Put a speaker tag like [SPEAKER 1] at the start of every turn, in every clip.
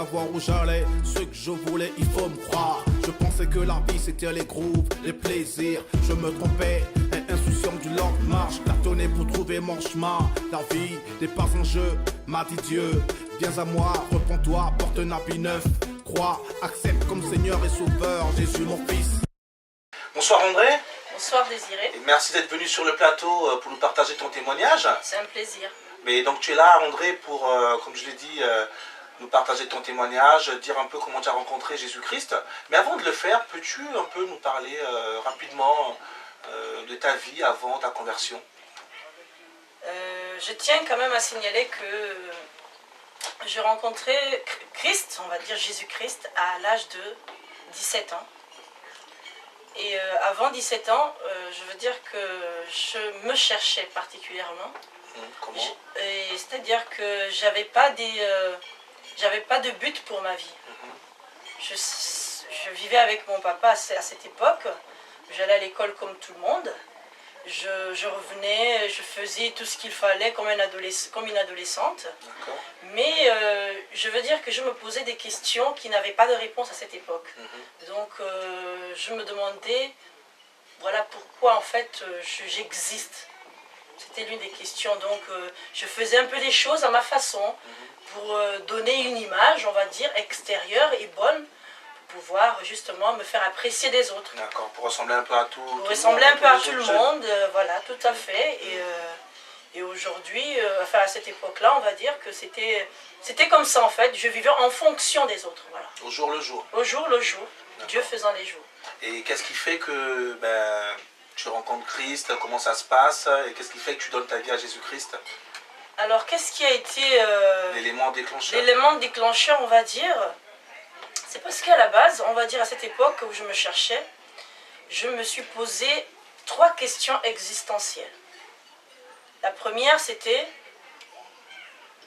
[SPEAKER 1] savoir où j'allais, ce que je voulais, il faut me croire. Je pensais que la vie c'était les grooves, les plaisirs. Je me trompais, et insouciant du lendemain, je cartonnais pour trouver mon chemin. La vie n'est pas un jeu, m'a dit Dieu. Viens à moi, repens-toi, porte un habit neuf. Crois, accepte comme Seigneur et Sauveur, Jésus mon fils.
[SPEAKER 2] Bonsoir André.
[SPEAKER 3] Bonsoir Désiré.
[SPEAKER 2] Et merci d'être venu sur le plateau pour nous partager ton témoignage.
[SPEAKER 3] C'est un plaisir.
[SPEAKER 2] Mais donc tu es là André pour, comme je l'ai dit, nous partager ton témoignage, dire un peu comment tu as rencontré Jésus-Christ. Mais avant de le faire, peux-tu un peu nous parler rapidement de ta vie avant ta conversion?
[SPEAKER 3] Je tiens quand même à signaler que j'ai rencontré Christ, on va dire Jésus-Christ, à l'âge de 17 ans. Et avant 17 ans, je veux dire que je me cherchais particulièrement.
[SPEAKER 2] Comment?
[SPEAKER 3] C'est-à-dire que j'avais pas de but pour ma vie. Je vivais avec mon papa à cette époque. J'allais à l'école comme tout le monde. Je revenais, je faisais tout ce qu'il fallait comme une adolescente. Mais je veux dire que je me posais des questions qui n'avaient pas de réponse à cette époque. Donc je me demandais, voilà pourquoi en fait j'existe. C'était l'une des questions. Donc je faisais un peu des choses à ma façon pour donner une image, on va dire, extérieure et bonne, pour pouvoir justement me faire apprécier des autres.
[SPEAKER 2] D'accord, pour ressembler un peu à tout.
[SPEAKER 3] Pour ressembler un peu à tout le monde, voilà, tout à fait. Et aujourd'hui, enfin à cette époque-là, on va dire que c'était comme ça en fait. Je vivais en fonction des autres, voilà.
[SPEAKER 2] Au jour le jour.
[SPEAKER 3] Au jour le jour, Dieu faisant les jours.
[SPEAKER 2] Et qu'est-ce qui fait que tu rencontres Christ, comment ça se passe, et qu'est-ce qui fait que tu donnes ta vie à Jésus-Christ?
[SPEAKER 3] Alors qu'est-ce qui a été
[SPEAKER 2] l'élément déclencheur?
[SPEAKER 3] L'élément déclencheur, on va dire, c'est parce qu'à la base, on va dire à cette époque où je me cherchais, je me suis posé 3 questions existentielles. La première, c'était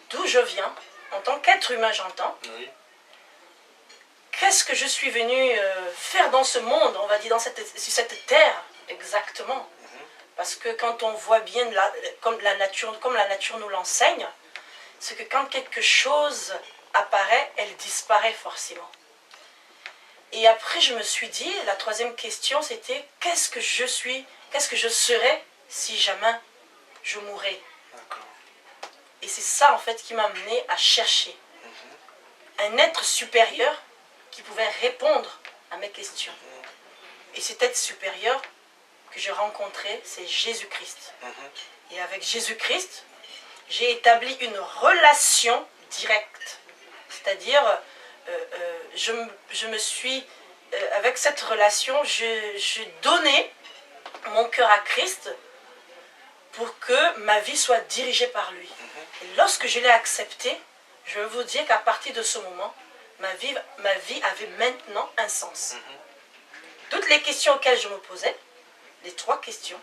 [SPEAKER 3] d'où je viens, en tant qu'être humain j'entends.
[SPEAKER 2] Oui.
[SPEAKER 3] Qu'est-ce que je suis venu faire dans ce monde, on va dire, sur cette terre, exactement. Parce que quand on voit bien, comme la nature nous l'enseigne, c'est que quand quelque chose apparaît, elle disparaît forcément. Et après, je me suis dit, la 3e question, c'était qu'est-ce que je serais si jamais je mourais. Et c'est ça, en fait, qui m'a amené à chercher un être supérieur qui pouvait répondre à mes questions. Et cet être supérieur que j'ai rencontré, c'est Jésus-Christ. Et avec Jésus-Christ, j'ai établi une relation directe. C'est-à-dire, je me suis, avec cette relation, j'ai donné mon cœur à Christ pour que ma vie soit dirigée par lui. Et lorsque je l'ai accepté, je veux vous dire qu'à partir de ce moment, ma vie avait maintenant un sens. Toutes les questions auxquelles je me posais, les 3 questions,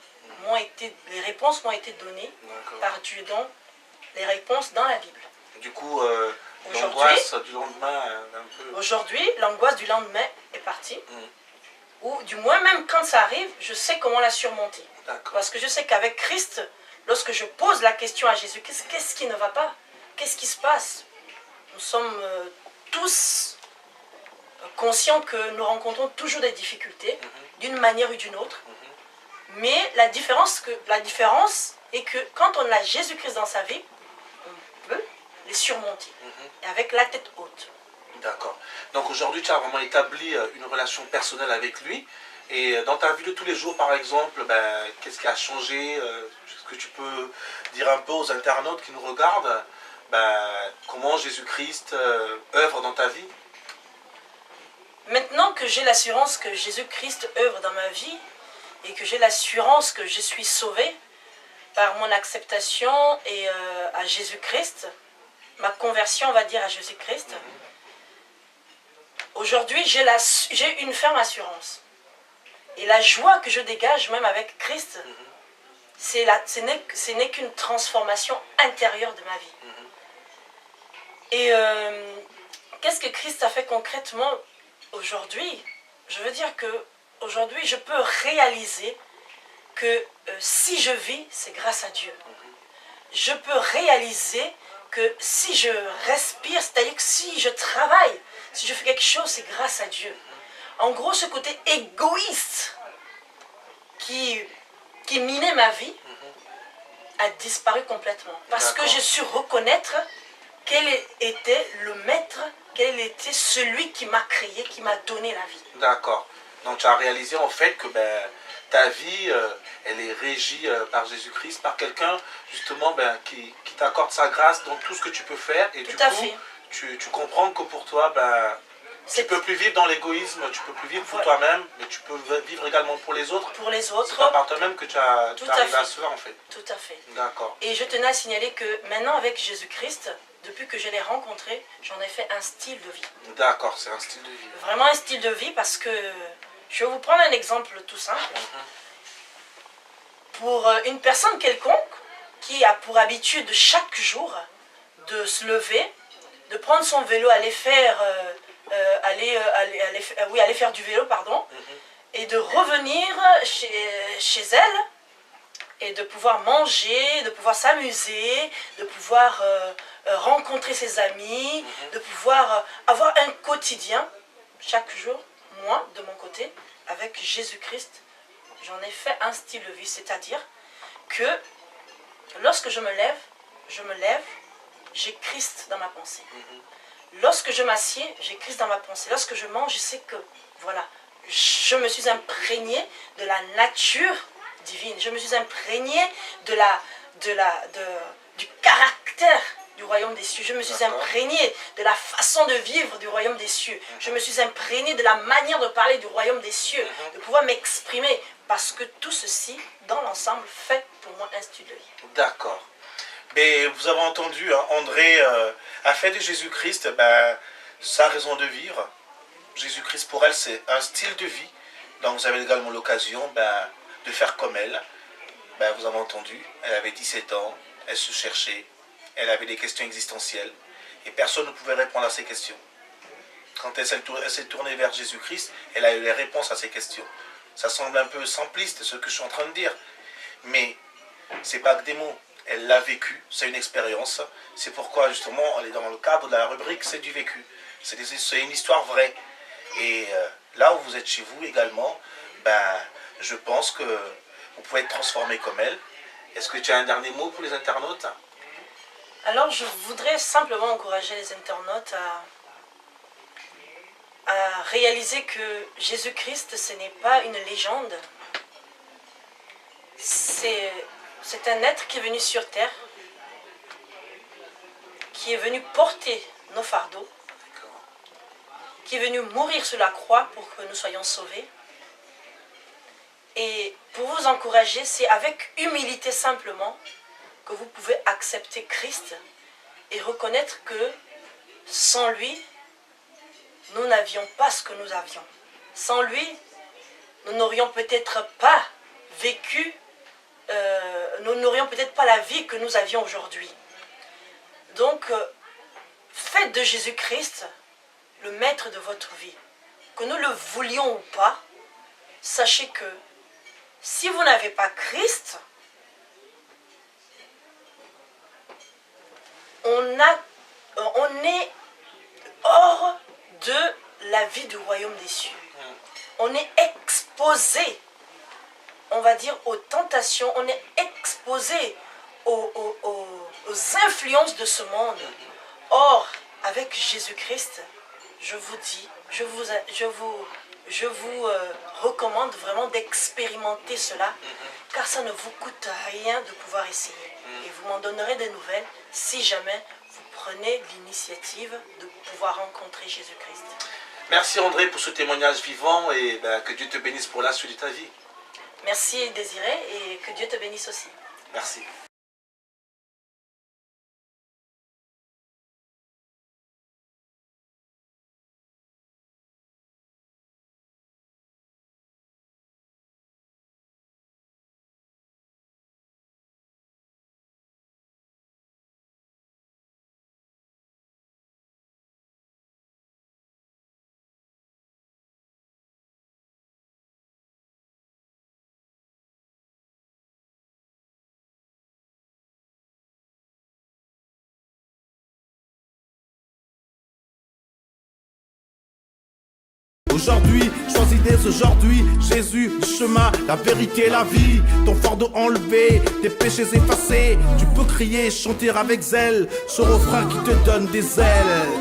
[SPEAKER 3] les réponses m'ont été données par Dieu, donc les réponses dans la Bible.
[SPEAKER 2] Du coup, l'angoisse du lendemain, un peu...
[SPEAKER 3] Aujourd'hui, l'angoisse du lendemain est partie. Ou du moins, même quand ça arrive, je sais comment la surmonter. Parce que je sais qu'avec Christ, lorsque je pose la question à Jésus, qu'est-ce qui ne va pas? Qu'est-ce qui se passe? Nous sommes tous conscients que nous rencontrons toujours des difficultés, d'une manière ou d'une autre. Mais la différence est que quand on a Jésus-Christ dans sa vie, on peut les surmonter. Et avec la tête haute.
[SPEAKER 2] D'accord. Donc aujourd'hui, tu as vraiment établi une relation personnelle avec lui. Et dans ta vie de tous les jours, par exemple, qu'est-ce qui a changé? Est-ce que tu peux dire un peu aux internautes qui nous regardent comment Jésus-Christ œuvre dans ta vie?
[SPEAKER 3] Maintenant que j'ai l'assurance que Jésus-Christ œuvre dans ma vie, et que j'ai l'assurance que je suis sauvé par mon acceptation et à Jésus-Christ, ma conversion, on va dire, à Jésus-Christ, aujourd'hui, j'ai une ferme assurance. Et la joie que je dégage, même avec Christ, ce n'est qu'une transformation intérieure de ma vie. Et qu'est-ce que Christ a fait concrètement aujourd'hui? Je veux dire que aujourd'hui, je peux réaliser que si je vis, c'est grâce à Dieu. Je peux réaliser que si je respire, c'est-à-dire que si je travaille, si je fais quelque chose, c'est grâce à Dieu. En gros, ce côté égoïste qui minait ma vie a disparu complètement. Parce que j'ai su reconnaître quel était le maître, quel était celui qui m'a créé, qui m'a donné la vie.
[SPEAKER 2] D'accord. Donc tu as réalisé en fait que ta vie, elle est régie par Jésus-Christ, par quelqu'un justement qui t'accorde sa grâce dans tout ce que tu peux faire. Et
[SPEAKER 3] Tout
[SPEAKER 2] du
[SPEAKER 3] à
[SPEAKER 2] coup,
[SPEAKER 3] fait.
[SPEAKER 2] tu comprends que pour toi, tu ne peux plus vivre dans l'égoïsme, tu ne peux plus vivre pour
[SPEAKER 3] Voilà.
[SPEAKER 2] toi-même, mais tu peux vivre également pour les autres.
[SPEAKER 3] Pour les
[SPEAKER 2] C'est
[SPEAKER 3] autres,
[SPEAKER 2] pas par toi-même que tu as
[SPEAKER 3] Tout à
[SPEAKER 2] arrivé à
[SPEAKER 3] fait.
[SPEAKER 2] cela en fait.
[SPEAKER 3] tout à fait.
[SPEAKER 2] D'accord.
[SPEAKER 3] Et je tenais à signaler que maintenant avec Jésus-Christ, depuis que je l'ai rencontré, j'en ai fait un style de vie.
[SPEAKER 2] D'accord, c'est un style de vie.
[SPEAKER 3] Vraiment un style de vie parce que je vais vous prendre un exemple tout simple. Pour une personne quelconque qui a pour habitude chaque jour de se lever, de prendre son vélo, aller faire, aller faire du vélo, pardon, et de revenir chez elle et de pouvoir manger, de pouvoir s'amuser, de pouvoir rencontrer ses amis, de pouvoir avoir un quotidien chaque jour, moi, de mon côté, avec Jésus-Christ, j'en ai fait un style de vie. C'est-à-dire que lorsque je me lève, j'ai Christ dans ma pensée. Lorsque je m'assieds, j'ai Christ dans ma pensée. Lorsque je mange, je sais que, voilà, je me suis imprégnée de la nature divine. Je me suis imprégnée du caractère du royaume des cieux. Je me suis imprégnée de la façon de vivre du royaume des cieux. Je me suis imprégnée de la manière de parler du royaume des cieux, de pouvoir m'exprimer. Parce que tout ceci, dans l'ensemble, fait pour moi un style de vie.
[SPEAKER 2] D'accord. Mais vous avez entendu, hein, André a fait de Jésus-Christ sa raison de vivre. Jésus-Christ pour elle, c'est un style de vie. Donc vous avez également l'occasion de faire comme elle. Vous avez entendu, elle avait 17 ans, elle se cherchait, elle avait des questions existentielles et personne ne pouvait répondre à ces questions. Quand elle s'est tournée vers Jésus-Christ, elle a eu les réponses à ces questions. Ça semble un peu simpliste ce que je suis en train de dire, mais c'est pas que des mots. Elle l'a vécu, c'est une expérience. C'est pourquoi justement elle est dans le cadre de la rubrique c'est du vécu. C'est une histoire vraie. Et là où vous êtes chez vous également, je pense que vous pouvez être transformé comme elle. Est-ce que tu as un dernier mot pour les internautes?
[SPEAKER 3] Alors je voudrais simplement encourager les internautes à réaliser que Jésus-Christ, ce n'est pas une légende. C'est un être qui est venu sur terre, qui est venu porter nos fardeaux, qui est venu mourir sur la croix pour que nous soyons sauvés. Et pour vous encourager, c'est avec humilité simplement que vous pouvez accepter Christ et reconnaître que sans lui, nous n'avions pas ce que nous avions. Sans lui, nous n'aurions peut-être pas vécu, nous n'aurions peut-être pas la vie que nous avions aujourd'hui. Donc, faites de Jésus-Christ le maître de votre vie. Que nous le voulions ou pas, sachez que si vous n'avez pas Christ, on est hors de la vie du royaume des cieux. On est exposé, on va dire, aux tentations, on est exposé aux influences de ce monde. Or, avec Jésus-Christ, je vous dis, je vous recommande vraiment d'expérimenter cela, car ça ne vous coûte rien de pouvoir essayer. Et vous m'en donnerez des nouvelles si jamais vous prenez l'initiative de pouvoir rencontrer Jésus-Christ.
[SPEAKER 2] Merci André pour ce témoignage vivant et que Dieu te bénisse pour la suite de ta vie.
[SPEAKER 3] Merci Désiré et que Dieu te bénisse aussi.
[SPEAKER 2] Merci.
[SPEAKER 1] Aujourd'hui, choisis dès aujourd'hui Jésus, le chemin, la vérité, la vie. Ton fardeau enlevé, tes péchés effacés. Tu peux crier, chanter avec zèle ce refrain qui te donne des ailes.